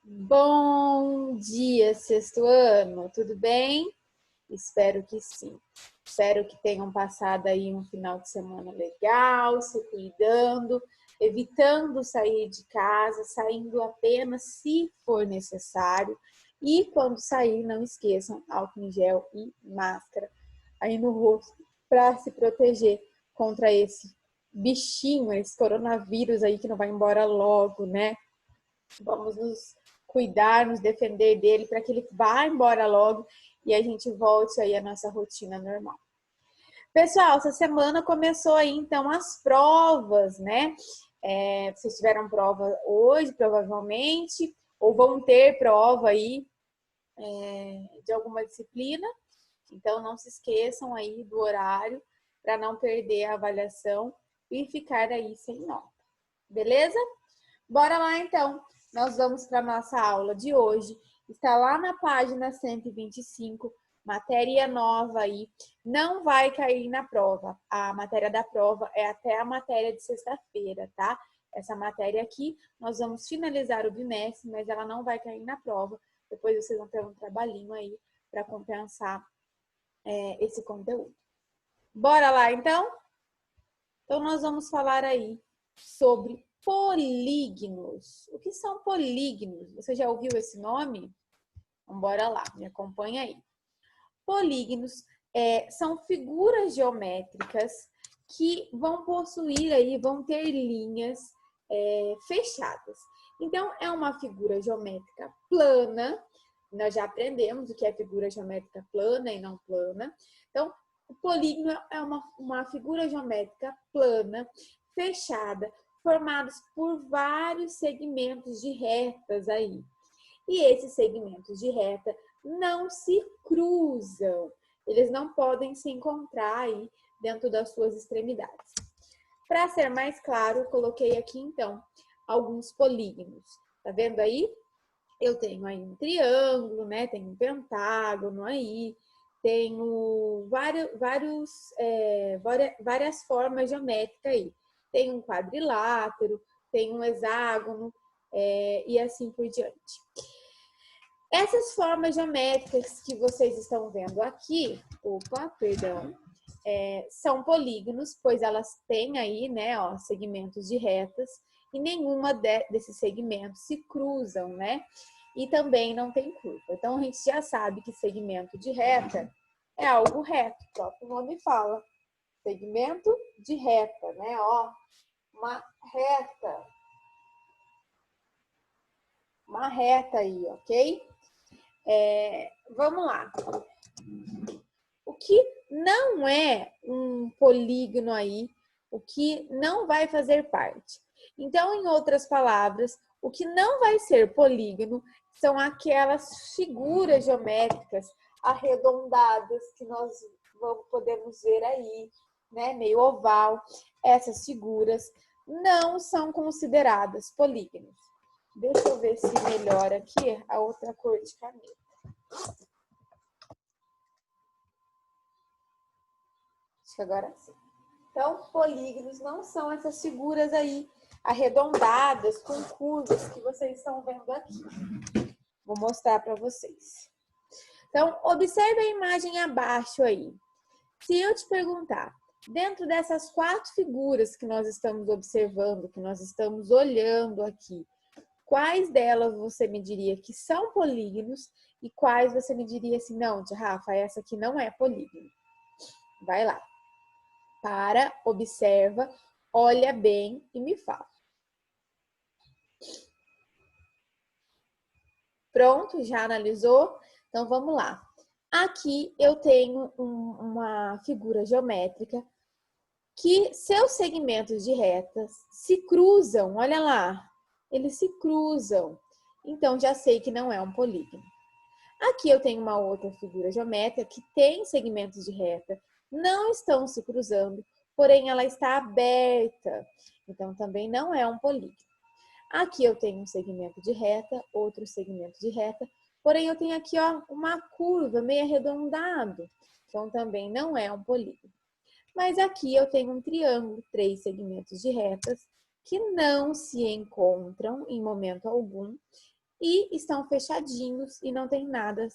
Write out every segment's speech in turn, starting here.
Bom dia, sexto ano, tudo bem? Espero que sim. Espero que tenham passado aí um final de semana legal, se cuidando, evitando sair de casa, saindo apenas se for necessário. E quando sair, não esqueçam álcool em gel e máscara aí no rosto para se proteger contra esse bichinho, esse coronavírus aí que não vai embora logo, né? Vamos nos cuidar, nos defender dele para que ele vá embora logo e a gente volte aí à nossa rotina normal. Pessoal, essa semana começou aí então as provas, né? Vocês tiveram prova hoje, provavelmente, ou vão ter prova aí de alguma disciplina. Então não se esqueçam aí do horário para não perder a avaliação e ficar aí sem nota. Beleza? Bora lá então. Nós vamos para a nossa aula de hoje. Está lá na página 125, matéria nova aí. Não vai cair na prova. A matéria da prova é até a matéria de sexta-feira, tá? Essa matéria aqui, nós vamos finalizar o bimestre, mas ela não vai cair na prova. Depois vocês vão ter um trabalhinho aí para compensar esse conteúdo. Bora lá então? Então nós vamos falar aí sobre políginos. O que são políginos? Você já ouviu esse nome? Então, bora lá, me acompanha aí. Políginos são figuras geométricas que vão possuir aí, vão ter linhas fechadas. Então, é uma figura geométrica plana. Nós já aprendemos o que é figura geométrica plana e não plana. Então, o polígono é uma figura geométrica plana, fechada, formados por vários segmentos de retas aí. E esses segmentos de reta não se cruzam. Eles não podem se encontrar aí dentro das suas extremidades. Para ser mais claro, eu coloquei aqui então alguns polígonos. Tá vendo aí? Eu tenho aí um triângulo, né? Tenho um pentágono aí, tenho várias formas geométricas aí. Tem um quadrilátero, tem um hexágono e assim por diante. Essas formas geométricas que vocês estão vendo aqui, são polígonos, pois elas têm aí, né, ó, segmentos de retas e nenhuma desses segmentos se cruzam, né? E também não tem curva. Então a gente já sabe que segmento de reta é algo reto, o próprio nome fala. Segmento de reta, né? Ó, uma reta. Uma reta aí, ok? Vamos lá. O que não é um polígono aí, o que não vai fazer parte. Então, em outras palavras, o que não vai ser polígono são aquelas figuras geométricas arredondadas que nós podemos ver aí, né, meio oval. Essas figuras não são consideradas polígonos. Deixa eu ver se melhora aqui a outra cor de caneta. Acho que agora sim. Então, polígonos não são essas figuras aí arredondadas, com curvas que vocês estão vendo aqui. Vou mostrar para vocês. Então, observe a imagem abaixo aí. Se eu te perguntar, dentro dessas 4 figuras que nós estamos observando, que nós estamos olhando aqui, quais delas você me diria que são polígonos e quais você me diria assim, não, tia Rafa, essa aqui não é polígono. Vai lá. Para, observa, olha bem e me fala. Pronto, já analisou? Então vamos lá. Aqui eu tenho uma figura geométrica que seus segmentos de retas se cruzam, olha lá, eles se cruzam. Então já sei que não é um polígono. Aqui eu tenho uma outra figura geométrica que tem segmentos de reta, não estão se cruzando, porém ela está aberta. Então também não é um polígono. Aqui eu tenho um segmento de reta, outro segmento de reta, porém eu tenho aqui ó, uma curva meio arredondado, então também não é um polígono. Mas aqui eu tenho um triângulo, 3 segmentos de retas, que não se encontram em momento algum e estão fechadinhos e não tem nada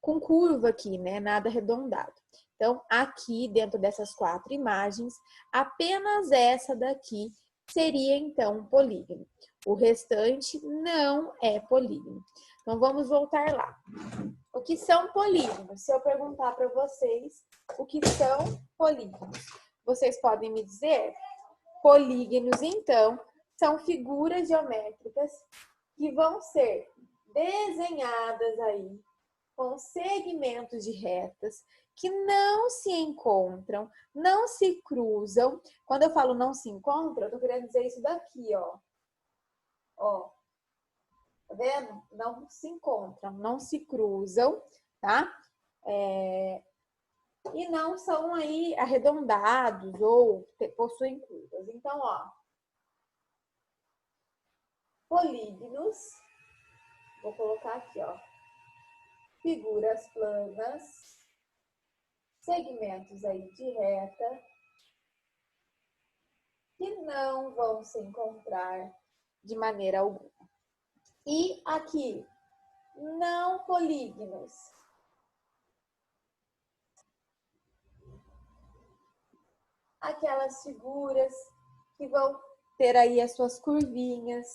com curva aqui, né? Nada arredondado. Então, aqui dentro dessas 4 imagens, apenas essa daqui seria então um polígono. O restante não é polígono. Então, vamos voltar lá. O que são polígonos? Se eu perguntar para vocês o que são polígonos, vocês podem me dizer? Polígonos, então, são figuras geométricas que vão ser desenhadas aí com segmentos de retas que não se encontram, não se cruzam. Quando eu falo não se encontram, eu tô querendo dizer isso daqui, ó. Ó. Tá vendo? Não se encontram, não se cruzam, tá? E não são aí arredondados ou possuem curvas. Então, ó. Polígonos. Vou colocar aqui, ó. Figuras planas, segmentos aí de reta, que não vão se encontrar de maneira alguma. E aqui, não polígonos. Aquelas figuras que vão ter aí as suas curvinhas,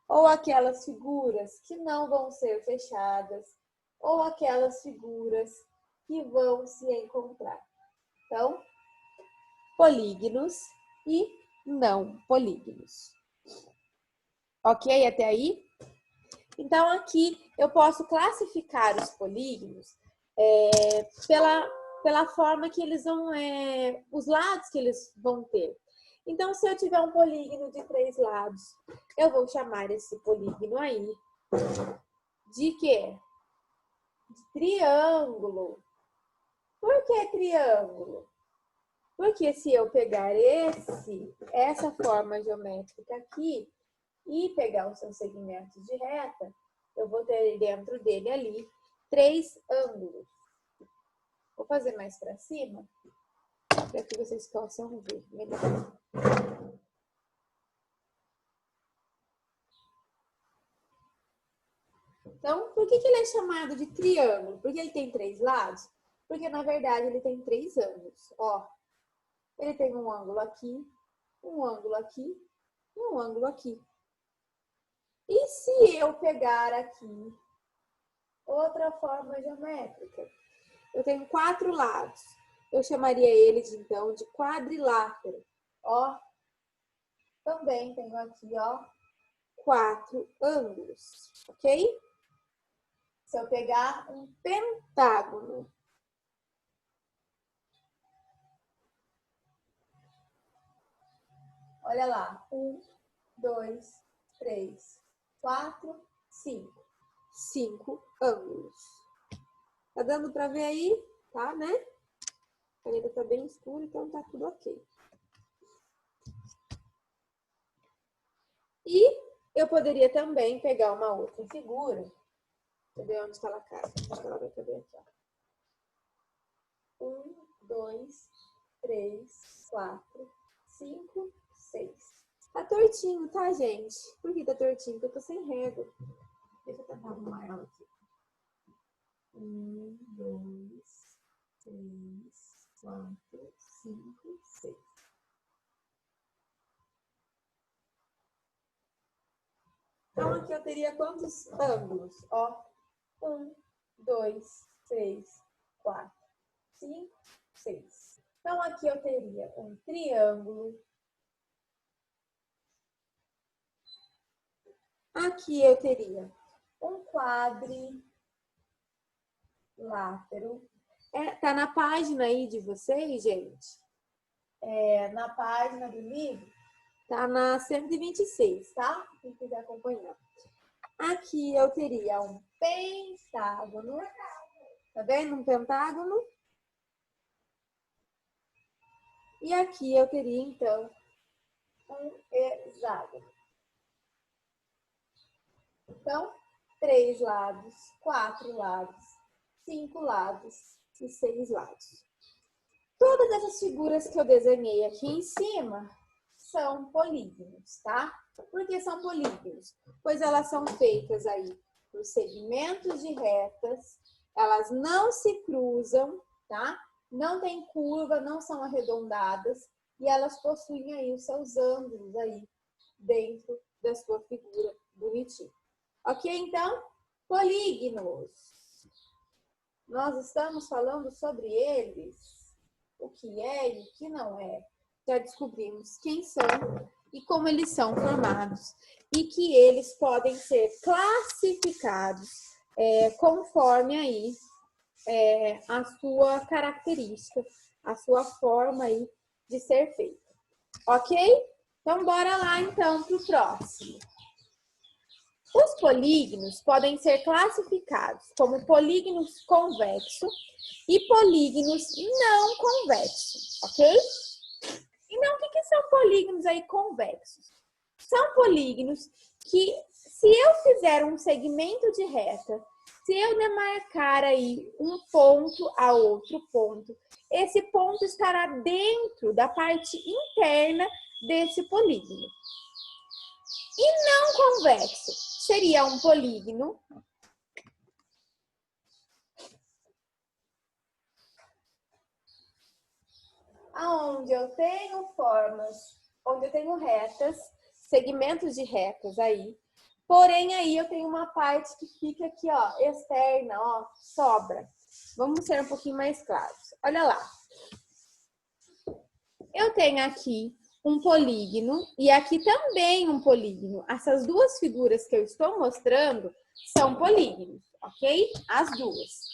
ou aquelas figuras que não vão ser fechadas, ou aquelas figuras que vão se encontrar. Então, polígonos e não polígonos. Ok até aí? Então, aqui eu posso classificar os polígonos pela forma que eles vão, os lados que eles vão ter. Então, se eu tiver um polígono de 3 lados, eu vou chamar esse polígono aí de quê? De triângulo. Por que triângulo? Porque se eu pegar essa forma geométrica aqui e pegar os seus segmentos de reta, eu vou ter dentro dele ali 3 ângulos. Vou fazer mais para cima, para que vocês possam ver melhor. Então, por que ele é chamado de triângulo? Porque ele tem 3 lados? Porque, na verdade, ele tem 3 ângulos. Ó, ele tem um ângulo aqui, um ângulo aqui e um ângulo aqui. E se eu pegar aqui outra forma geométrica? Eu tenho 4 lados. Eu chamaria ele, então, de quadrilátero. Ó, também tenho aqui, ó, 4 ângulos, ok? Se eu pegar um pentágono, olha lá, 1, 2, 3, 4, 5. 5 ângulos. Tá dando para ver aí? Tá, né? A caneta tá bem escura, então tá tudo ok. E eu poderia também pegar uma outra figura. Deixa eu ver onde está ela casa. Acho que ela vai caber aqui, ó. 1, 2, 3, 4, 5, 6. Tá tortinho, tá, gente? Por que tá tortinho? Porque eu tô sem régua. Deixa eu tentar arrumar ela aqui. 1, 2, 3, 4, 5, 6. Então, aqui eu teria quantos ângulos? Ó, 1, 2, 3, 4, 5, 6. Então, aqui eu teria um triângulo. Aqui eu teria um quadrilátero. Tá na página aí de vocês, gente? Na página do livro, tá na 126, tá? Quem quiser acompanhar. Aqui eu teria um pentágono. Tá vendo? Um pentágono. E aqui eu teria, então, um hexágono. Então, 3 lados, 4 lados, 5 lados e 6 lados. Todas essas figuras que eu desenhei aqui em cima são polígonos, tá? Por que são polígonos? Pois elas são feitas aí por segmentos de retas, elas não se cruzam, tá? Não tem curva, não são arredondadas e elas possuem aí os seus ângulos aí dentro da sua figura bonitinha. Ok, então? Polígonos. Nós estamos falando sobre eles, o que é e o que não é. Já descobrimos quem são e como eles são formados e que eles podem ser classificados conforme aí a sua característica, a sua forma aí de ser feito. Ok? Então, bora lá então para o próximo. Os polígonos podem ser classificados como polígonos convexos e polígonos não convexos, ok? Então, o que são polígonos aí convexos? São polígonos que, se eu fizer um segmento de reta, se eu demarcar aí um ponto a outro ponto, esse ponto estará dentro da parte interna desse polígono. E não convexo seria um polígono onde eu tenho formas, onde eu tenho retas, segmentos de retas aí, porém aí eu tenho uma parte que fica aqui, ó, externa, ó, sobra. Vamos ser um pouquinho mais claros. Olha lá. Eu tenho aqui um polígono e aqui também um polígono. Essas duas figuras que eu estou mostrando são polígonos, ok? As duas.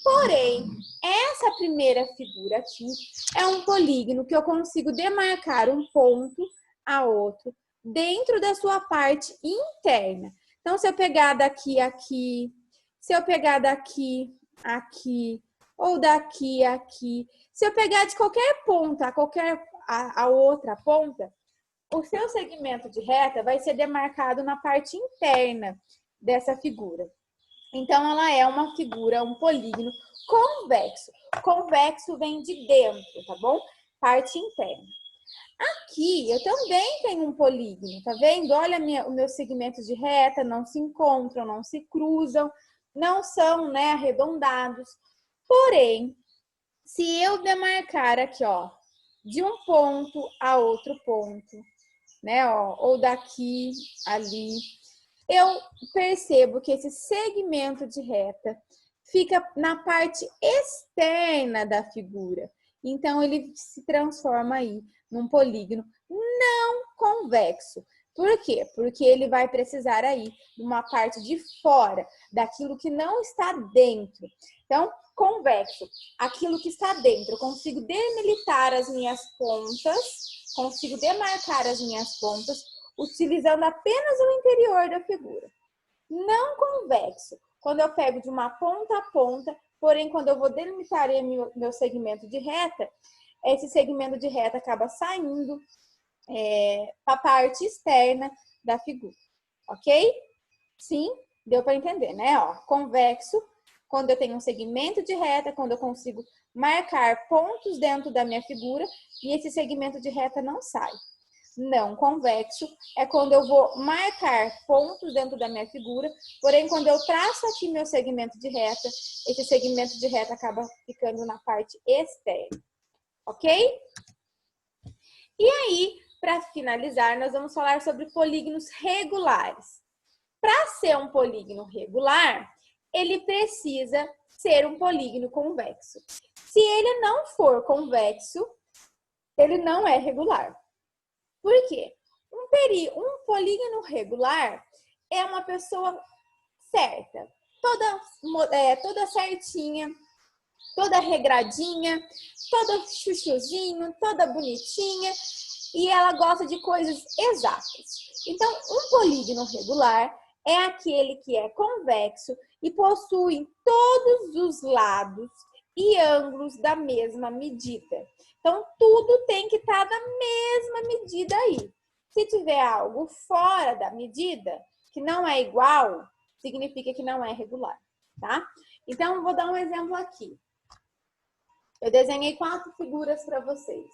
Porém, essa primeira figura aqui é um polígono que eu consigo demarcar um ponto a outro dentro da sua parte interna. Então, se eu pegar daqui aqui, se eu pegar daqui aqui, ou daqui aqui, se eu pegar de qualquer ponta a outra ponta, o seu segmento de reta vai ser demarcado na parte interna dessa figura. Então, ela é uma figura, um polígono convexo. Convexo vem de dentro, tá bom? Parte interna. Aqui, eu também tenho um polígono, tá vendo? Olha o meu segmento de reta, não se encontram, não se cruzam, não são, né, arredondados. Porém, se eu demarcar aqui, ó, de um ponto a outro ponto, né, ó, ou daqui, ali, eu percebo que esse segmento de reta fica na parte externa da figura. Então, ele se transforma aí num polígono não convexo. Por quê? Porque ele vai precisar aí de uma parte de fora, daquilo que não está dentro. Então, convexo, aquilo que está dentro. Eu consigo delimitar as minhas pontas, consigo demarcar as minhas pontas, utilizando apenas o interior da figura. Não convexo, quando eu pego de uma ponta a ponta, porém, quando eu vou delimitar meu segmento de reta, esse segmento de reta acaba saindo para a parte externa da figura, ok? Sim, deu para entender, né? Ó, convexo, quando eu tenho um segmento de reta, quando eu consigo marcar pontos dentro da minha figura e esse segmento de reta não sai. Não convexo é quando eu vou marcar pontos dentro da minha figura, porém, quando eu traço aqui meu segmento de reta, esse segmento de reta acaba ficando na parte externa, ok? E aí, para finalizar, nós vamos falar sobre polígonos regulares. Para ser um polígono regular, ele precisa ser um polígono convexo. Se ele não for convexo, ele não é regular. Por quê? Um polígono regular é uma pessoa certa, toda certinha, toda regradinha, toda chuchuzinho, toda bonitinha, e ela gosta de coisas exatas. Então, um polígono regular é aquele que é convexo e possui todos os lados e ângulos da mesma medida. Então, tudo tem que estar da mesma medida aí. Se tiver algo fora da medida, que não é igual, significa que não é regular, tá? Então, vou dar um exemplo aqui. Eu desenhei 4 figuras para vocês.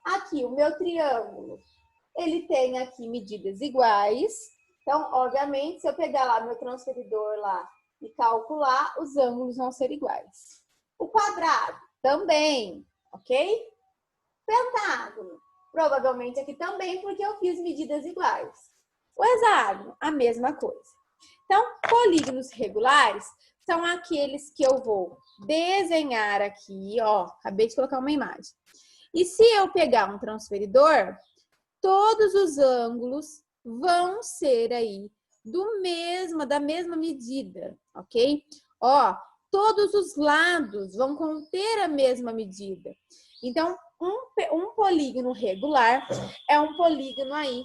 Aqui, o meu triângulo. ele tem aqui medidas iguais. Então, obviamente, se eu pegar lá meu transferidor lá e calcular, os ângulos vão ser iguais. O quadrado também, ok? Pentágono, provavelmente aqui também, porque eu fiz medidas iguais. O hexágono, a mesma coisa. Então, polígonos regulares são aqueles que eu vou desenhar aqui, ó, acabei de colocar uma imagem. E se eu pegar um transferidor, todos os ângulos vão ser aí da mesma medida, ok? Ó, todos os lados vão conter a mesma medida. Então, um polígono regular é um polígono aí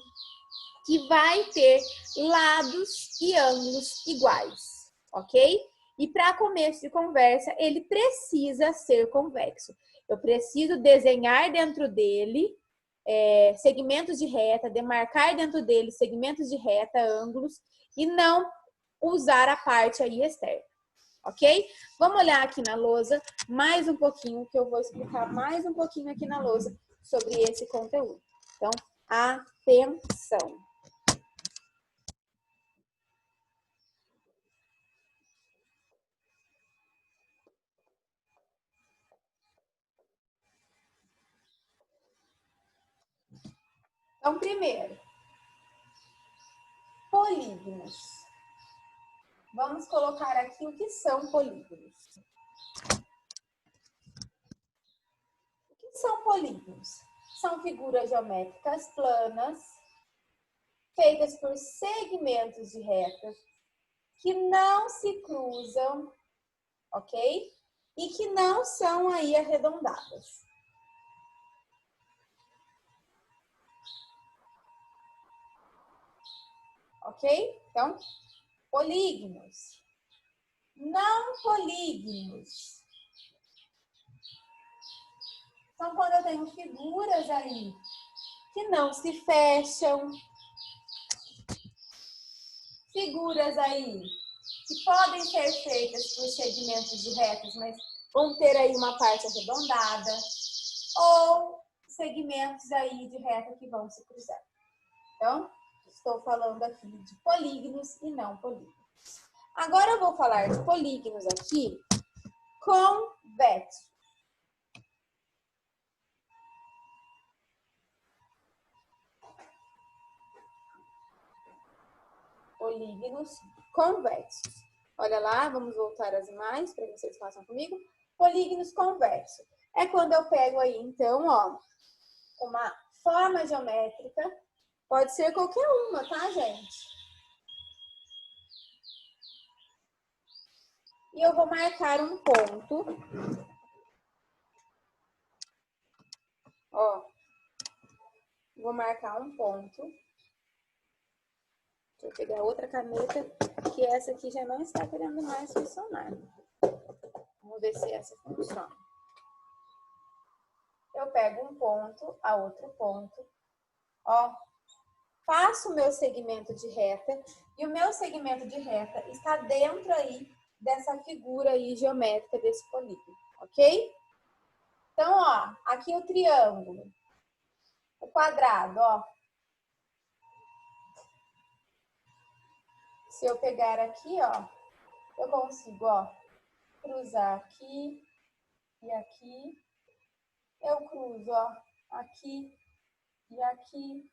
que vai ter lados e ângulos iguais, ok? E para começo de conversa, ele precisa ser convexo. Eu preciso desenhar dentro dele segmentos de reta, demarcar dentro dele segmentos de reta, ângulos, e não usar a parte aí externa, ok? Vamos olhar aqui na lousa mais um pouquinho, que eu vou explicar mais um pouquinho aqui na lousa sobre esse conteúdo. Então, atenção! Então, primeiro, polígonos. Vamos colocar aqui o que são polígonos. O que são polígonos? São figuras geométricas planas, feitas por segmentos de reta, que não se cruzam, ok? E que não são aí arredondadas. Ok? Então, polígonos. Não polígonos. São quando eu tenho figuras aí que não se fecham. Figuras aí que podem ser feitas por segmentos de retas, mas vão ter aí uma parte arredondada. Ou segmentos aí de reta que vão se cruzar. Então, estou falando aqui de polígonos e não polígonos. Agora eu vou falar de polígonos aqui convexos. Polígonos convexos. Olha lá, vamos voltar às imagens para que vocês façam comigo. Polígonos convexos. É quando eu pego aí, então, ó, uma forma geométrica. Pode ser qualquer uma, tá, gente? E eu vou marcar um ponto. Ó, vou marcar um ponto. Deixa eu pegar outra caneta, que essa aqui já não está querendo mais funcionar. Vamos ver se essa funciona. Eu pego um ponto a outro ponto. Ó, faço o meu segmento de reta. E o meu segmento de reta está dentro aí dessa figura aí geométrica desse polígono, ok? Então, ó, aqui o triângulo. O quadrado, ó. Se eu pegar aqui, ó, eu consigo, ó, cruzar aqui e aqui. Eu cruzo, ó, aqui e aqui.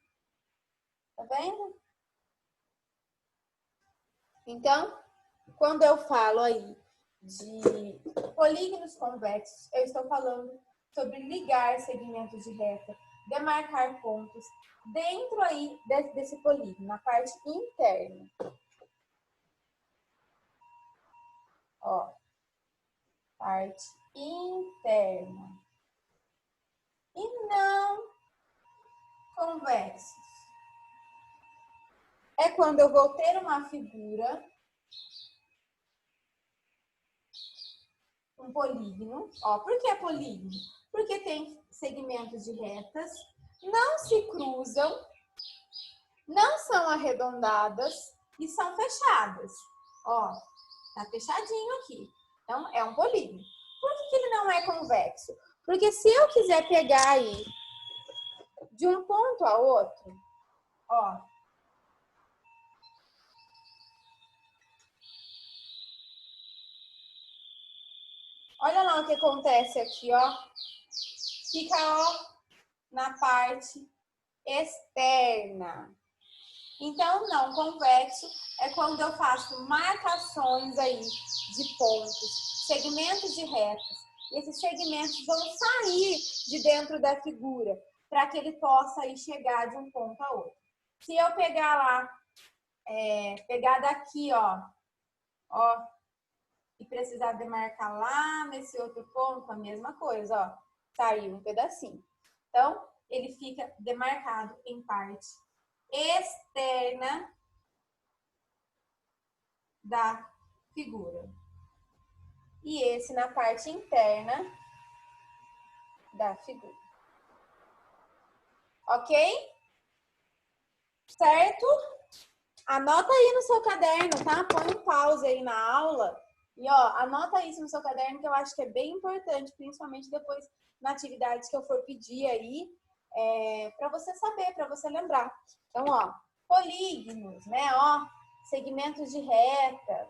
Tá vendo? Então, quando eu falo aí de polígonos convexos, eu estou falando sobre ligar segmentos de reta, demarcar pontos dentro aí desse polígono, na parte interna. Ó, parte interna. E não convexos. É quando eu vou ter uma figura, um polígono. Ó, por que é polígono? Porque tem segmentos de retas, não se cruzam, não são arredondadas e são fechadas. Ó, tá fechadinho aqui. Então, é um polígono. Por que ele não é convexo? Porque se eu quiser pegar aí, de um ponto a outro, ó. Olha lá o que acontece aqui, ó. Fica, ó, na parte externa. Então, não convexo é quando eu faço marcações aí de pontos, segmentos de retas. E esses segmentos vão sair de dentro da figura para que ele possa aí chegar de um ponto a outro. Se eu pegar lá, pegar daqui, ó, e precisar demarcar lá nesse outro ponto, a mesma coisa, ó, saiu um pedacinho. Então, ele fica demarcado em parte externa da figura. E esse na parte interna da figura. Ok? Certo? Anota aí no seu caderno, tá? Põe um pause aí na aula. E, ó, anota isso no seu caderno, que eu acho que é bem importante, principalmente depois na atividade que eu for pedir aí, para você saber, para você lembrar. Então, ó, polígonos, né? Ó, segmentos de reta.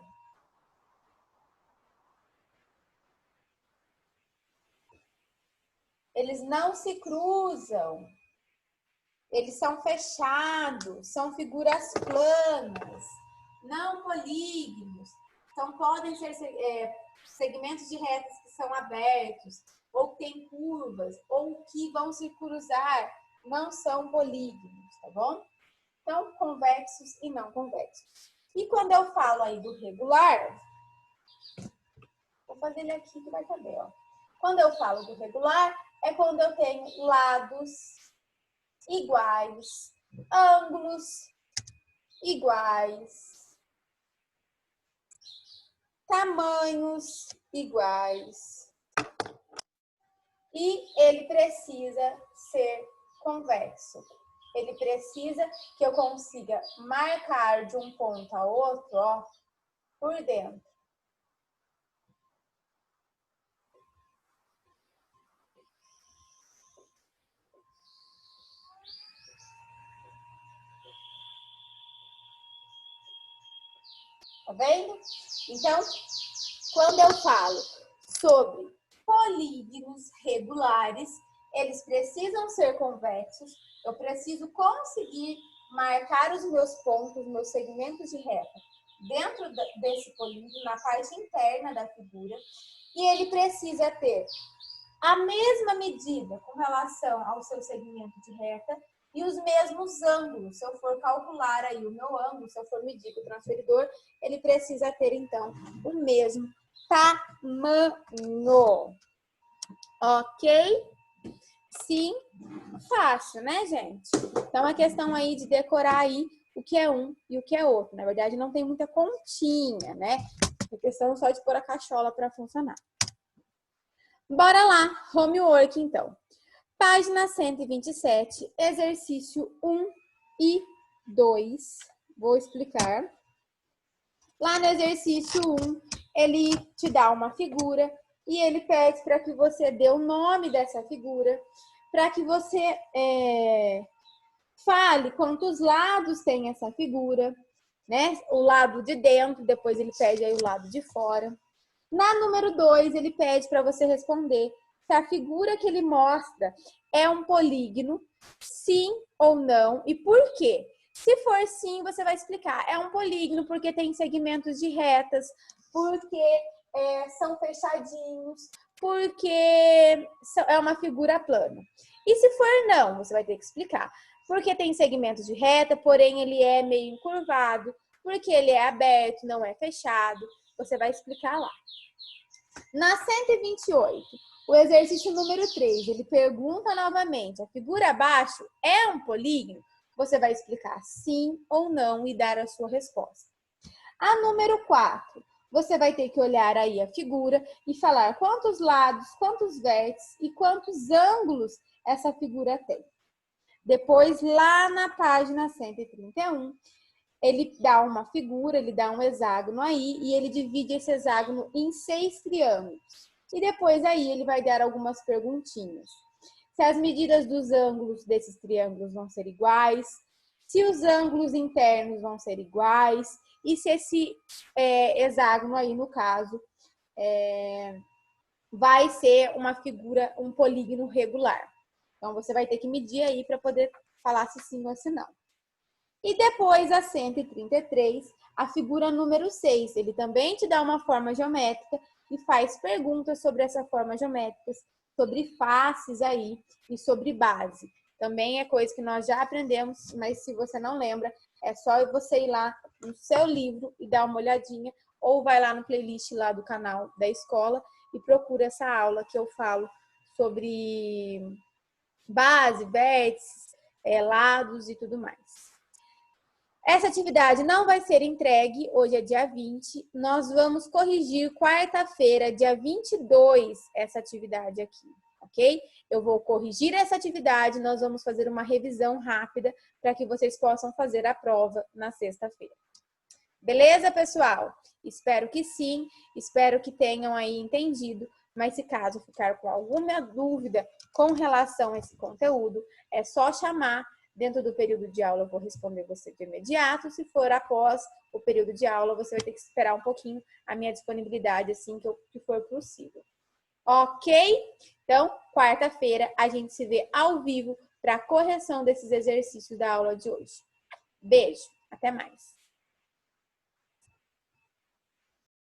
Eles não se cruzam. Eles são fechados, são figuras planas, não polígonos. Então, podem ser segmentos de retas que são abertos, ou que têm curvas, ou que vão se cruzar, não são polígonos, tá bom? Então, convexos e não convexos. E quando eu falo aí do regular, vou fazer ele aqui que vai caber, ó. Quando eu falo do regular, é quando eu tenho lados iguais, ângulos iguais, tamanhos iguais. E ele precisa ser convexo. Ele precisa que eu consiga marcar de um ponto a outro, ó, por dentro. Tá vendo? Então, quando eu falo sobre polígonos regulares, eles precisam ser convexos. Eu preciso conseguir marcar os meus pontos, meus segmentos de reta dentro desse polígono, na parte interna da figura. E ele precisa ter a mesma medida com relação ao seu segmento de reta e os mesmos ângulos. Se eu for calcular aí o meu ângulo, se eu for medir com o transferidor, ele precisa ter, então, o mesmo tamanho. Ok? Sim, fácil, né, gente? Então, a questão aí de decorar aí o que é um e o que é outro. Na verdade, não tem muita continha, né? É questão só de pôr a cachola para funcionar. Bora lá, homework, então. Página 127, exercício 1 e 2. Vou explicar. Lá no exercício 1, ele te dá uma figura e ele pede para que você dê o nome dessa figura, para que você fale quantos lados tem essa figura, né? O lado de dentro, depois ele pede aí o lado de fora. Na número 2, ele pede para você responder se a figura que ele mostra é um polígono, sim ou não, e por quê. Se for sim, você vai explicar. É um polígono porque tem segmentos de retas, porque são fechadinhos, porque é uma figura plana. E se for não, você vai ter que explicar. Porque tem segmentos de reta, porém ele é meio encurvado, porque ele é aberto, não é fechado. Você vai explicar lá. Na 128, o exercício número 3, ele pergunta novamente, a figura abaixo é um polígono? Você vai explicar sim ou não e dar a sua resposta. A número 4, você vai ter que olhar aí a figura e falar quantos lados, quantos vértices e quantos ângulos essa figura tem. Depois, lá na página 131, ele dá uma figura, ele dá um hexágono aí e ele divide esse hexágono em 6 triângulos. E depois aí ele vai dar algumas perguntinhas. se as medidas dos ângulos desses triângulos vão ser iguais, se os ângulos internos vão ser iguais e se esse hexágono aí, no caso, vai ser uma figura, um polígono regular. Então, você vai ter que medir aí para poder falar se sim ou se não. E depois, a 133, a figura número 6. Ele também te dá uma forma geométrica e faz perguntas sobre essa forma geométrica, sobre faces aí e sobre base. Também é coisa que nós já aprendemos, mas se você não lembra, é só você ir lá no seu livro e dar uma olhadinha, ou vai lá no playlist lá do canal da escola e procura essa aula que eu falo sobre base, vértices, lados e tudo mais. Essa atividade não vai ser entregue, hoje é dia 20, nós vamos corrigir quarta-feira, dia 22, essa atividade aqui, ok? Eu vou corrigir essa atividade, nós vamos fazer uma revisão rápida para que vocês possam fazer a prova na sexta-feira. Beleza, pessoal? Espero que sim, espero que tenham aí entendido, mas se caso ficar com alguma dúvida com relação a esse conteúdo, é só chamar. Dentro do período de aula eu vou responder você de imediato. Se for após o período de aula, você vai ter que esperar um pouquinho a minha disponibilidade assim que for possível. Ok? Então, quarta-feira a gente se vê ao vivo para a correção desses exercícios da aula de hoje. Beijo, até mais.